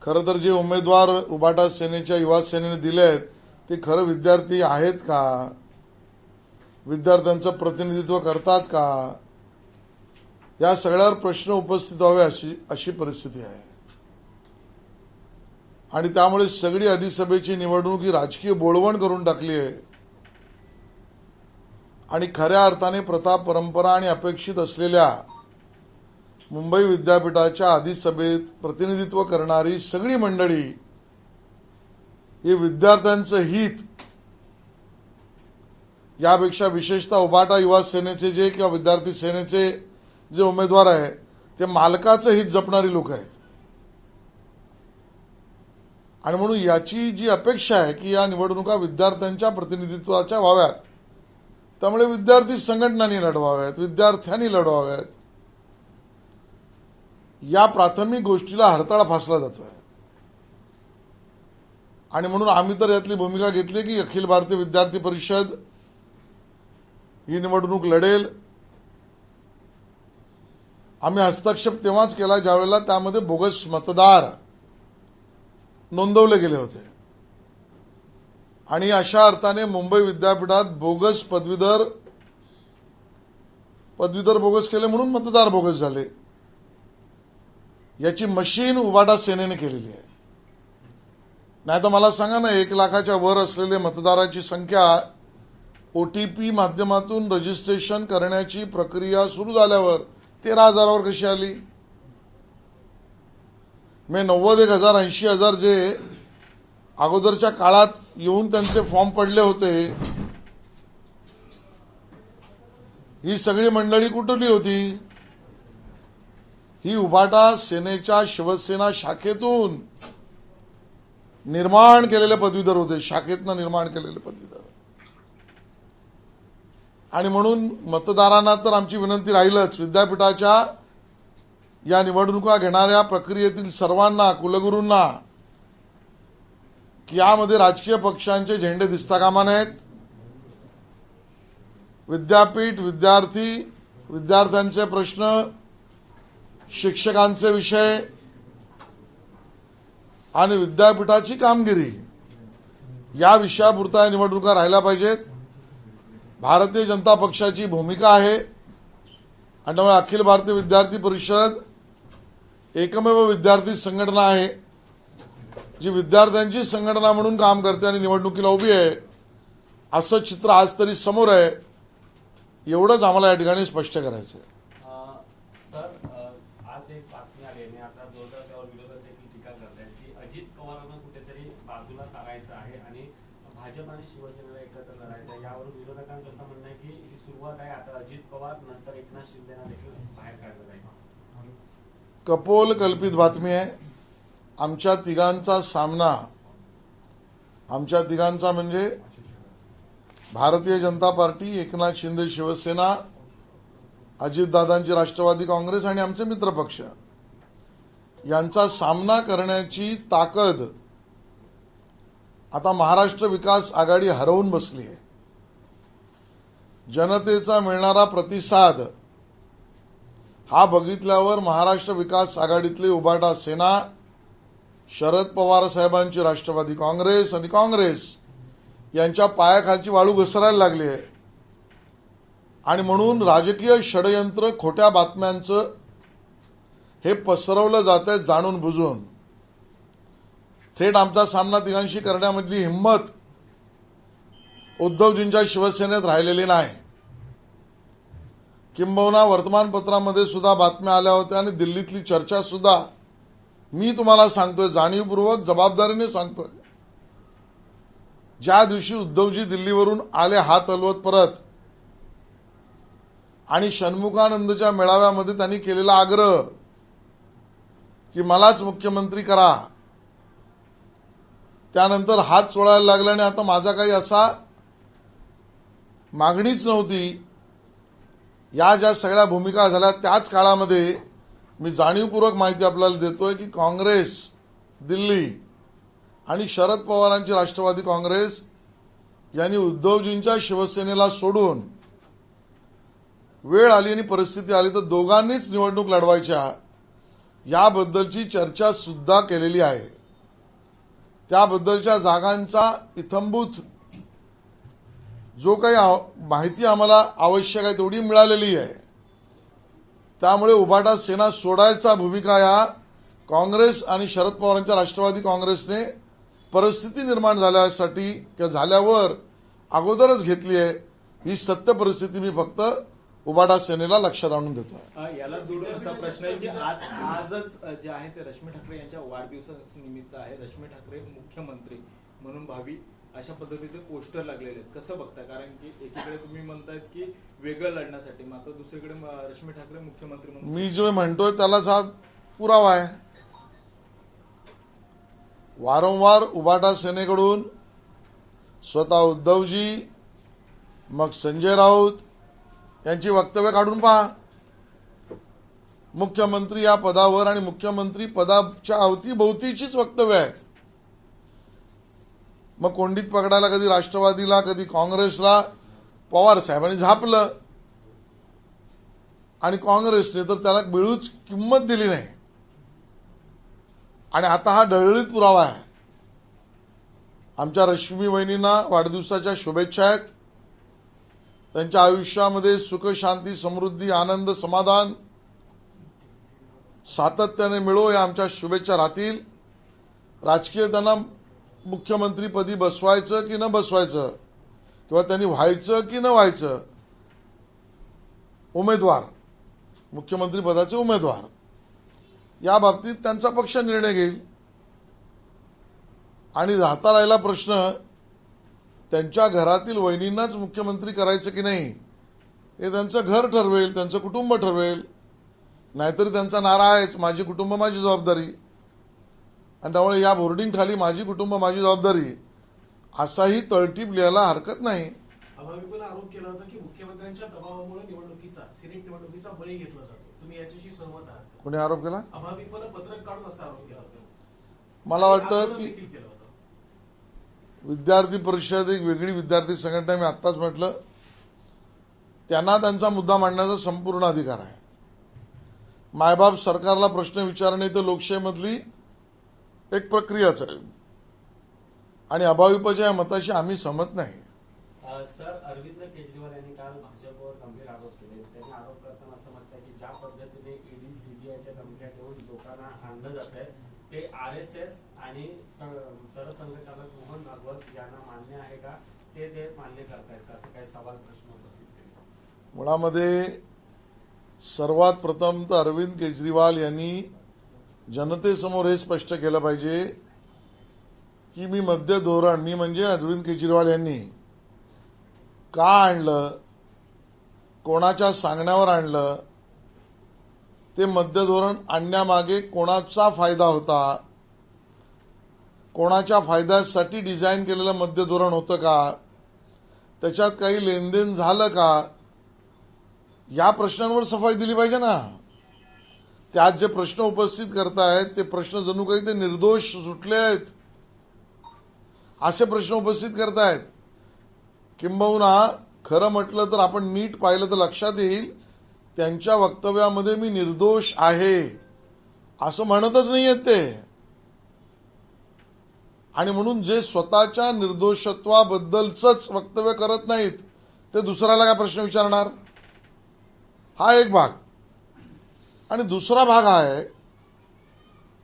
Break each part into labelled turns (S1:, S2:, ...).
S1: खरं तर जे उमेदवार उबाटा सेनेच्या युवा सेनेने दिले आहेत ते खरं विद्यार्थी आहेत का, विद्यार्थ्यांचं प्रतिनिधित्व करतात का, या सगळ्यावर प्रश्न उपस्थित व्हावे अशी परिस्थिती आहे। आणि त्यामुळे सगळी अधिसभेची निवडणूक ही राजकीय बोळवण करून टाकली आहे आणि खऱ्या अर्थाने प्रथा परंपरा आणि अपेक्षित असलेल्या मुंबई विद्यापीठाच्या अधिसभेत प्रतिनिधित्व करणारी सगळी मंडळी हे विद्यार्थ्यांचं हित यापेक्षा विशेषतः उबाटा युवा सेनेचे जे किंवा विद्यार्थी सेनेचे जे उमेदवार आहे ते मालकाचं हित जपणारी लोक आहेत। आणि म्हणून याची जी अपेक्षा आहे की या निवडणुका विद्यार्थ्यांच्या प्रतिनिधित्वाच्या व्हाव्यात, त्यामुळे विद्यार्थी संघटनांनी लढवाव्यात, विद्यार्थ्यांनी लढवाव्यात, या प्राथमिक गोष्टीला हरताळ फासला जातोय। आणि म्हणून आम्ही तर यातली भूमिका घेतली की अखिल भारतीय विद्यार्थी परिषद ही निवडणूक लढेल। आम्ही हस्तक्षेप तेव्हाच केला ज्यावेळेला त्यामध्ये बोगस मतदार नोंदवले गेले होते आणि अशा अर्थाने मुंबई विद्यापीठात बोगस पदवीधर बोगस केले म्हणून मतदार बोगस झाले। याची मशीन उबाटा सेनेने केलेली आहे। नाही तर मला सांगा ना, 1 लाखाच्या वर असलेले मतदाराची संख्या OTP माध्यमातून रजिस्ट्रेशन करण्याची प्रक्रिया सुरू झाल्यावर 13,000वर कशी आली? 90,000 80,000 जे अगोदरच्या काळात येऊन त्यांचे फॉर्म पडले होते, ही सगळी मंडळी कुठली होती? ही उबाटा सेनेच्या शिवसेना शाखेतून निर्माण केलेले पदवीधर होते, शाखेतनं निर्माण केलेले पदवीधर। आणि म्हणून मतदारांना तर आमची विनंती राहीलच, विद्यापीठाच्या या निवडणुका घेणाऱ्या प्रक्रियेतील सर्वांना, कुलगुरूंना, की यामध्ये राजकीय पक्षांचे झेंडे दिसता कामा नयेत। विद्यापीठ, विद्यार्थी, विद्यार्थ्यांचे प्रश्न, शिक्षकांचे विषय आणि विद्यापीठाची कामगिरी या विषयापुरता निवडणुका राहिल्या पाहिजेत। भारतीय जनता पक्षाची भूमिका आहे आणि त्यामुळे अखिल भारतीय विद्यार्थी परिषद एकमेव विद्यार्थी संघटना आहे जी विद्यार्थ्यांची संघटना म्हणून काम करते आणि निवडणुकीला उभी आहे, असं चित्र आज तरी समोर आहे। एवढंच आम्हाला या ठिकाणी स्पष्ट करायचं आहे।
S2: सर, आज एक बातमी आली आणि आता जोरदार त्यावर विरोधक देखील टीका करतात की अजित पवारांना कुठेतरी बाजूला सारायचं आहे आणि भाजप आणि शिवसेनेला एकत्र लढायचं आहे। यावरून विरोधकांचं असं म्हणणं आहे की ही सुरुवात आहे, आता अजित पवार नंतर एकनाथ शिंदेना देखील बाहेर काढलं जाईल।
S1: कपोल कल्पित बातमी आहे। आमच्या तिघांचा म्हणजे भारतीय जनता पार्टी, एकनाथ शिंदे शिवसेना, अजितदादांची राष्ट्रवादी काँग्रेस आणि आमचे मित्रपक्ष यांचा सामना करण्याची ताकद आता महाराष्ट्र विकास आघाडी हरवून बसली आहे। जनतेचा मिळणारा प्रतिसाद हा बघितल्यावर महाराष्ट्र विकास आघाडीतले उबाटा सेना, शरद पवार साहेबांची राष्ट्रवादी काँग्रेस आणि काँग्रेस यांच्या पायाखालची वाळू घसरायला लागली आहे। आणि म्हणून राजकीय षडयंत्र, खोट्या बातम्यांचं हे पसरवलं जात आहे जाणून बुजून। थेट आमचा सामना तिघांशी करण्यामधली हिंमत उद्धवजींच्या शिवसेनेत राहिलेली नाही। किंबहुना वर्तमानपत्रामध्ये सुद्धा बातम्या आल्या होत्या आणि दिल्लीतली चर्चा सुद्धा, मी तुम्हाला सांगतोय, जाणीवपूर्वक जबाबदारीने सांगतोय, ज्या दिवशी उद्धवजी दिल्लीवरून आले हात हलवत परत आणि षण्मुखानंदच्या मेळाव्यामध्ये त्यांनी केलेला आग्रह की मलाच मुख्यमंत्री करा, त्यानंतर हात चोळायला लागला आणि आता माझा काही असा मागणीच नव्हती, या ज्या सगळ्या भूमिका झाल्या त्याच काळामध्ये मी जाणीवपूर्वक माहिती आपल्याला देतोय की काँग्रेस दिल्ली आणि शरद पवारांची राष्ट्रवादी काँग्रेस यांनी उद्धवजींच्या शिवसेनेला सोडून वेळ आली आणि परिस्थिती आली तर दोघांनीच निवडणूक लढवायच्या याबद्दलची चर्चा सुद्धा केलेली आहे. त्याबद्दलच्या जागांचा इत्थंभूत जो काही माहिती आम्हाला आवश्यक आहे तेवढी मिळालेली आहे. त्यामुळे उभाटा सेना सोडायचा भूमिका या काँग्रेस आणि शरद पवारांच्या राष्ट्रवादी काँग्रेसने परिस्थिती निर्माण झाल्यासाठी किंवा झाल्यावर अगोदरच घेतली आहे. ही सत्य परिस्थिती मी फक्त उभाटा सेनेला लक्षात आणून देतोय.
S3: याला जोडून असा प्रश्न आहे की आजच जे आहे ते रश्मी ठाकरे यांच्या वाढदिवसानिमित्त आहे. रश्मी ठाकरे मुख्यमंत्री म्हणून भावी अशा पद्धतीचे पोस्टर लागलेले आहेत. कसं बघता? कारण की एकीकडे तुम्ही म्हणतायत की वेगळं लढण्यासाठी, मात्र दुसरीकडे रश्मी ठाकरे मुख्यमंत्री म्हणून. मी
S1: जो म्हणतोय त्यालाच हा पुरावा आहे. वारंवार उभाटा सेनेकडून स्वतः उद्धवजी, मग संजय राऊत यांची वक्तव्य काढून पहा. मुख्यमंत्री या पदावर आणि मुख्यमंत्री पदाच्या अवतीभोवतीचीच वक्तव्य आहेत. मग कोंडीत पकडायला कधी राष्ट्रवादीला कधी काँग्रेसला पवार साहेबांनी झापलं आणि काँग्रेसने तर त्याला मिळूच किंमत दिली नाही. आणि आता हा डळळीत पुरावा आहे. आमच्या रश्मी वहिनींना वाढदिवसाच्या शुभेच्छा आहेत. त्यांच्या आयुष्यामध्ये सुख, शांती, समृद्धी, आनंद, समाधान सातत्याने मिळो या आमच्या शुभेच्छा राहतील. राजकीय त्यांना मुख्यमंत्रीपदी बसवायचं की न बसवायचं किंवा त्यांनी व्हायचं की न व्हायचं, उमेदवार मुख्यमंत्री पदाचे उमेदवार या बाबतीत त्यांचा पक्ष निर्णय घेईल. आणि राहता राहिला प्रश्न त्यांच्या घरातील वहिनींनाच मुख्यमंत्री करायचं की नाही हे त्यांचं घर ठरवेल, त्यांचं कुटुंब ठरवेल. नाहीतरी त्यांचा नारा आहेच, माझी कुटुंब माझी जबाबदारी. आणि त्यामुळे या बोर्डिंग खाली माझी कुटुंब माझी जबाबदारी असाही तळटीप लिहायला हरकत नाही.
S4: अभाविपने आरोप केला होता की मुख्यमंत्र्यांच्या दबावामुळे सिनेट निवडणुकीचा बळी घेतला जातो. तुम्ही याच्याशी सहमत आहात?
S1: कोणी आरोप केला?
S4: अभाविपने पत्रक काढून असा आरोप केला होता.
S1: मला वाटतं की
S4: केला होता.
S1: विद्यार्थी परिषद एक वेगळी विद्यार्थी संघटना, मी आत्ताच म्हटलं, त्यांना त्यांचा मुद्दा मांडण्याचा संपूर्ण अधिकार आहे. मायबाप सरकारला प्रश्न विचारणे तर लोकशाहीमधली एक प्रक्रियाच आहे. आणि अभाविपच्या या मताशी आम्ही सहमत नाही.
S2: सर, अरविंद केजरीवाल यांनी काल भाजपवर गंभीर आरोप केले. त्यांनी आरोप करताना असं म्हटलं की ज्या पद्धतीने ईडी, सीबीआयच्या धमक्या देऊन लोकांना आणलं जात आहे ते आरएसएस आणि सरसंघचालक मोहन भागवत यांना मान्य आहे का, ते मान्य करतायत का, असं काही सवाल प्रश्न उपस्थित केले.
S1: मुळामध्ये सर्वात प्रथम तर अरविंद केजरीवाल यांनी जनतेसमोर हे स्पष्ट केलं पाहिजे की मी मद्य धोरण, मी म्हणजे अरविंद केजरीवाल यांनी का आणलं, कोणाच्या सांगण्यावर आणलं, ते मद्य धोरण आणण्यामागे कोणाचा फायदा होता, कोणाच्या फायद्यासाठी डिझाईन केलेलं मद्य धोरण होतं का, त्याच्यात काही लेनदेन झालं का, या प्रश्नांवर सफाई दिली पाहिजे ना. त्यात जे प्रश्न उपस्थित करतायत ते प्रश्न जणू काही ते निर्दोष सुटले आहेत असे प्रश्न उपस्थित करतायत. किंबहुना खरं म्हटलं तर आपण नीट पाहिलं तर लक्षात येईल त्यांच्या वक्तव्यामध्ये मी निर्दोष आहे असं म्हणतच नाहीयेत ते. आणि म्हणून जे स्वतःच्या निर्दोषत्वाबद्दलच वक्तव्य करत नाहीत ते दुसऱ्याला काय प्रश्न विचारणार, हा एक भाग. आणि दुसरा भाग हा आहे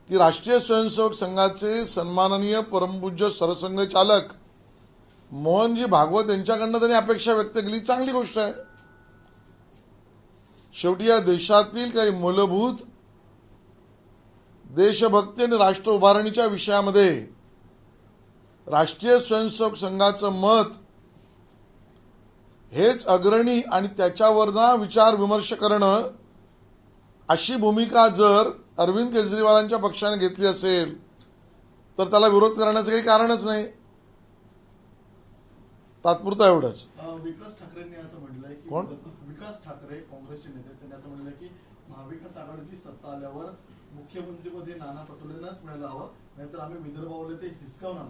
S1: की राष्ट्रीय स्वयंसेवक संघाचे सन्माननीय परमपूज्य सरसंघचालक मोहनजी भागवत यांच्याकडनं त्यांनी अपेक्षा व्यक्त केली, चांगली गोष्ट आहे. शेवटी या देशातील काही मूलभूत देशभक्ती आणि राष्ट्र उभारणीच्या विषयामध्ये राष्ट्रीय स्वयंसेवक संघाचं मत हेच अग्रणी आणि त्याच्यावर ना विचार विमर्श करणं अशी भूमिका जर अरविंद केजरीवालांच्या पक्षाने घेतली असेल तर त्याला विरोध करण्याचं काही कारणच नाही. तात्पुरतं एवढंच.
S5: विकास ठाकरेंनी असं म्हटलंय की
S1: कोण?
S5: विकास ठाकरे काँग्रेसचे नेते, त्यांनी असं म्हटलंय की महाविकास आघाडीची सत्ता आल्यावर मुख्यमंत्रीपदी नाना पटोलेंनाच मिळायला हवं, नाहीतर आम्ही विदर्भावले ते हिसकावून आणू.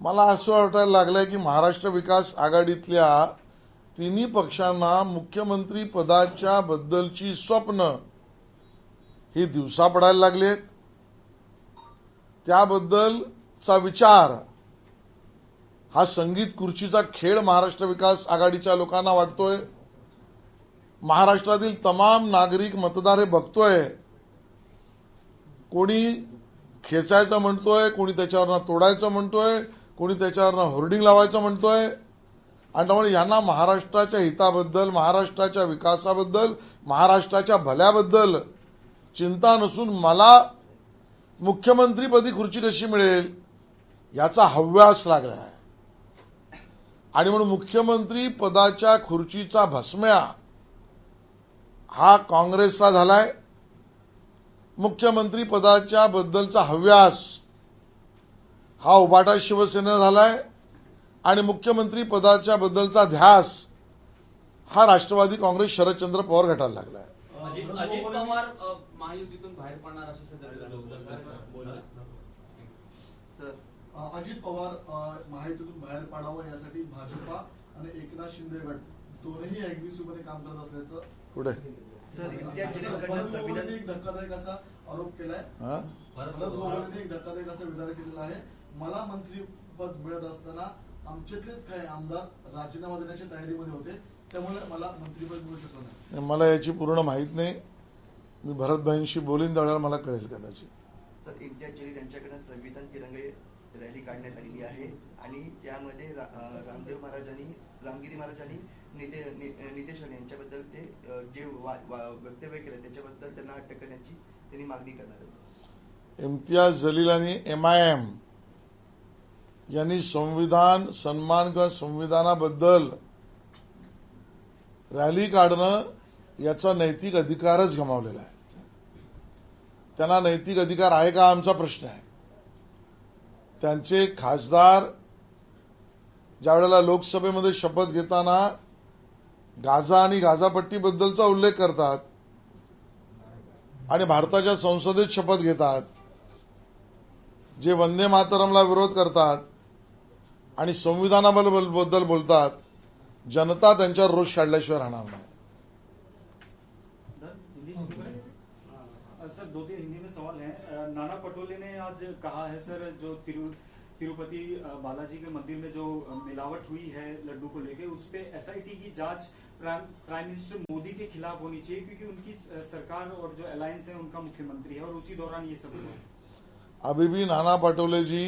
S1: मला असं वाटायला लागलंय की महाराष्ट्र विकास आघाडीतल्या तिन्ही पक्षांना मुख्यमंत्री पदाच्या बद्दलची स्वप्न ही दिवसा पडायला लागलेत, त्याबद्दलचा विचार हा संगीत खुर्चीचा खेळ महाराष्ट्र विकास आघाडीच्या लोकांना वाटतोय. महाराष्ट्रातील तमाम नागरिक मतदार हे बघतोय. कोणी खेचायचं म्हणतोय, कोणी त्याच्यावरनं तोडायचं म्हणतोय, कोणी त्याच्यावरनं होर्डिंग लावायचं म्हणतोय. आणि त्यामुळे यांना महाराष्ट्राच्या हिताबद्दल, महाराष्ट्राच्या विकासाबद्दल, महाराष्ट्राच्या भल्याबद्दल चिंता नसून मला मुख्यमंत्रीपदी खुर्ची कशी मिळेल याचा हव्यास लागला आहे. आणि म्हणून मुख्यमंत्री पदाच्या खुर्चीचा भस्म्या हा काँग्रेसला झालाय. मुख्यमंत्री पदाच्या बद्दलचा हव्यास हा उभाटा शिवसेनेला झालाय. आणि मुख्यमंत्री पदाच्या बद्दलचा ध्यास हा राष्ट्रवादी काँग्रेस शरदचंद्र पवार गटाला लागलाय.
S2: अजित पवार महायुतीतून बाहेर पडणार असं सध्या बोललं.
S5: अजित पवार महायुतीतून बाहेर पाडावं यासाठी भाजपा आणि एकनाथ शिंदे गट दोनही ऍग्रेसिव्हमध्ये काम करत असल्याचं
S1: पुढे
S5: भरत एक धक्कादायक असा आरोप केलाय. भरत गोगावलेने एक धक्कादायक असं विधान केलेलं आहे. मला मंत्रीपद मिळत असताना आमच्यातलेच काही आमदार राजीनामा देण्याच्या तयारीमध्ये होते, त्यामुळे मला मंत्रीपद मिळू शकलं नाही.
S1: मला याची पूर्ण माहीत नाही. मी भरतभाईंशी बोलीन त्यावेळेला मला कळेल कदाचित.
S6: तर इम्तियाज जलील यांच्याकडे संविधान तिरंगे रॅली काढण्यात आलेली आहे आणि त्यामध्ये रामगिरी महाराज आणि नितेश राणे यांच्याबद्दल ते जे वक्तव्य केलं त्याच्याबद्दल त्यांना अटक करण्याची त्यांनी मागणी करणार आहे.
S1: इम्तियाज जलील आणि MIM यांनी संविधान सन्मान किंवा संविधानाबद्दल रॅली काढणं याचा नैतिक अधिकारच गमावलेला आहे. त्यांना नैतिक अधिकार आहे का आमचा प्रश्न आहे. त्यांचे खासदार ज्यावेळेला लोकसभेमध्ये शपथ घेताना गाझा आणि गाझापट्टीबद्दलचा उल्लेख करतात आणि भारताच्या संसदेत शपथ घेतात, जे वंदे मातरमला विरोध करतात आणि संविधानाबद्दल बोलतात, जनता त्यांच्यावर रोष काढल्याशिवाय राहणार नाही.
S7: सर दो तीन हिंदी में सवाल है. नाना पटोले ने आज कहा है सर जो तिरुपति बालाजी के मंदिर में जो मिलावट हुई है लड्डू को लेके उस पे SIT की जांच प्राइम मिनिस्टर मोदी के खिलाफ होनी चाहिए क्योंकि उनकी सरकार और जो अलायंस है उनका मुख्यमंत्री है और उसी दौरान ये सब हुआ.
S1: अभी भी नाना पटोले जी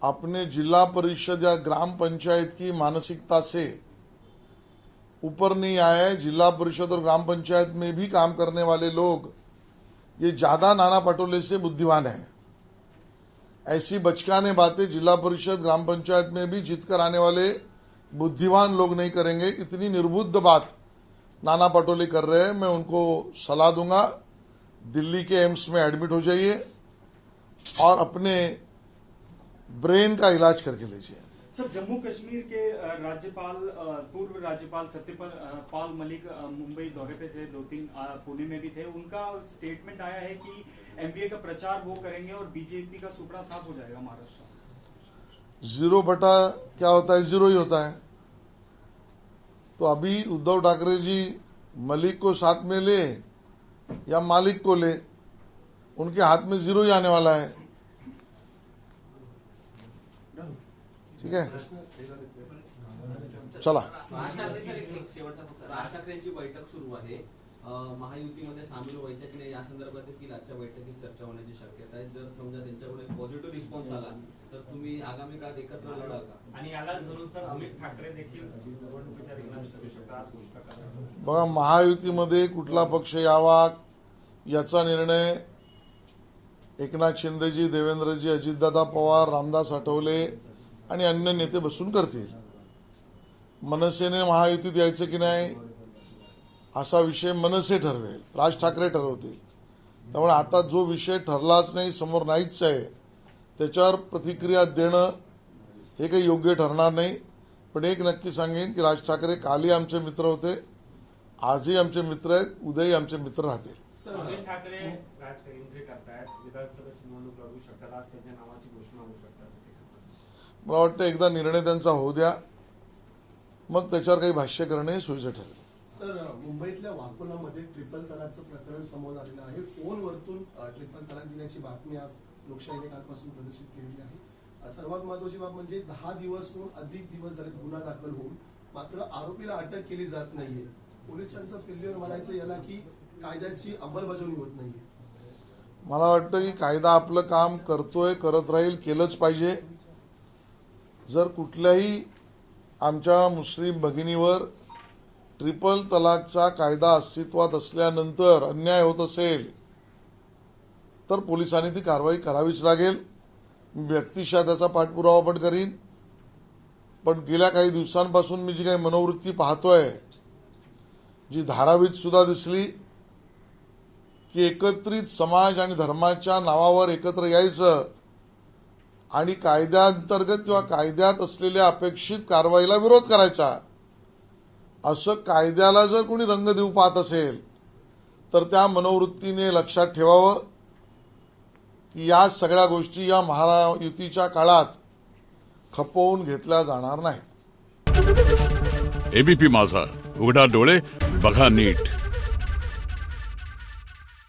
S1: अपने जिला परिषद या ग्राम पंचायत की मानसिकता से ऊपर नहीं आए. जिला परिषद और ग्राम पंचायत में भी काम करने वाले लोग ये ज्यादा नाना पटोले से बुद्धिमान है. ऐसी बचकाने बातें जिला परिषद ग्राम पंचायत में भी जीत कर आने वाले बुद्धिमान लोग नहीं करेंगे. इतनी निर्बुद्ध बात नाना पटोले कर रहे हैं. मैं उनको सलाह दूंगा, दिल्ली के एम्स में एडमिट हो जाइए और अपने ब्रेन का इलाज करके लीजिए.
S7: सर जम्मू कश्मीर के राज्यपाल पूर्व राज्यपाल सत्यपाल मलिक मुंबई दौरे पे थे, 2-3 पुणे में भी थे. उनका स्टेटमेंट आया है कि MBA का प्रचार वो करेंगे और बीजेपी का सुपड़ा साफ हो जाएगा महाराष्ट्र.
S1: जीरो बटा क्या होता है, जीरो ही होता है. तो अभी उद्धव ठाकरे जी मलिक को साथ में ले या मालिक को ले, उनके हाथ में जीरो ही आने वाला है. ठीक आहे, चला.
S8: राज ठाकरे सर एक शेवटचा फक्त राज ठाकरेंची बैठक सुरू आहे. महायुतीमध्ये सामील व्हायच्या की नाही या संदर्भात देखील आजच्या बैठकीत चर्चा होण्याची शक्यता आहे. जर समजा त्यांच्याकडून एक पॉझिटिव्ह रिस्पॉन्स आला तर तुम्ही आगामी काळात एकत्र लढाल का?
S2: आणि याला धरून सर अमित ठाकरे देखील निवडणुकीच्या रिंगणात करू शकतात असं घोषणा करतात.
S1: बघा, महायुतीमध्ये कुठला पक्ष यावा याचा निर्णय एकनाथ शिंदेजी, देवेंद्रजी, अजितदादा पवार, रामदास आठवले आणि अन्य नेते बसून करतील. मनसेने महायुतीत यायचं की नाही असा विषय मनसे ठरवेल, राज ठाकरे ठरवतील. त्यामुळे आता जो विषय ठरलाच नाही, समोर नाहीच आहे, त्याच्यावर प्रतिक्रिया देणं हे काही योग्य ठरणार नाही. पण एक नक्की सांगेन की राज ठाकरे कालही आमचे मित्र होते, आजही आमचे मित्र आहेत, उद्याही आमचे मित्र राहतील.
S2: अमित ठाकरे राजकीय एंट्री करतायत, विधानसभेची निवडणूक लढवू शकतात, आज त्यांच्या नावाची घोषणा होऊ शकतात.
S1: मला वाटतं एकदा निर्णय त्यांचा होऊ द्या, मग त्याच्यावर काही भाष्य करणे सोयीचं ठरेल.
S9: सर, मुंबईतल्या वाकोलामध्ये ट्रिपल तलाकचं प्रकरण समोर आलेलं आहे. फोनवरतून ट्रिपल तलाक दिल्याची बातमी आज लोकशाहीने कालपासून प्रदर्शित केलेली आहे. सर्वात महत्वाची बाब म्हणजे 10 दिवसहून अधिक दिवस झाले गुन्हा दाखल होऊन मात्र आरोपीला अटक केली जात नाहीये. पोलिसांचं फेल्युअर म्हणायचं याला की कायद्याची अंमलबजावणी होत नाहीये.
S1: मला वाटतं की कायदा आपलं काम करतोय, करत राहील, केलंच पाहिजे. जर कुठल्याही आमच्या मुस्लिम भगिनीवर ट्रिपल तलाकचा कायदा अस्तित्वात असल्यानंतर अन्याय होत असेल तर पोलिसांनी ती कारवाई करावीच लागेल. मी व्यक्तिशः त्याचा पाठपुरावा पण करीन. पण गेल्या काही दिवसांपासून मी जी काही मनोवृत्ती पाहतोय, जी धारावीत सुद्धा दिसली की एकत्रित समाज आणि धर्माच्या नावावर एकत्र यायचं आणि कायद्याअंतर्गत किंवा कायद्यात असलेल्या अपेक्षित कारवाईला विरोध करायचा, असं कायद्याला जर कोणी रंग देऊ पाहत असेल तर त्या मनोवृत्तीने लक्षात ठेवावं की या सगळ्या गोष्टी या महायुतीच्या काळात खपवून घेतल्या जाणार नाहीत.
S10: एबीपी माझा, उघडा डोळे बघा नीट.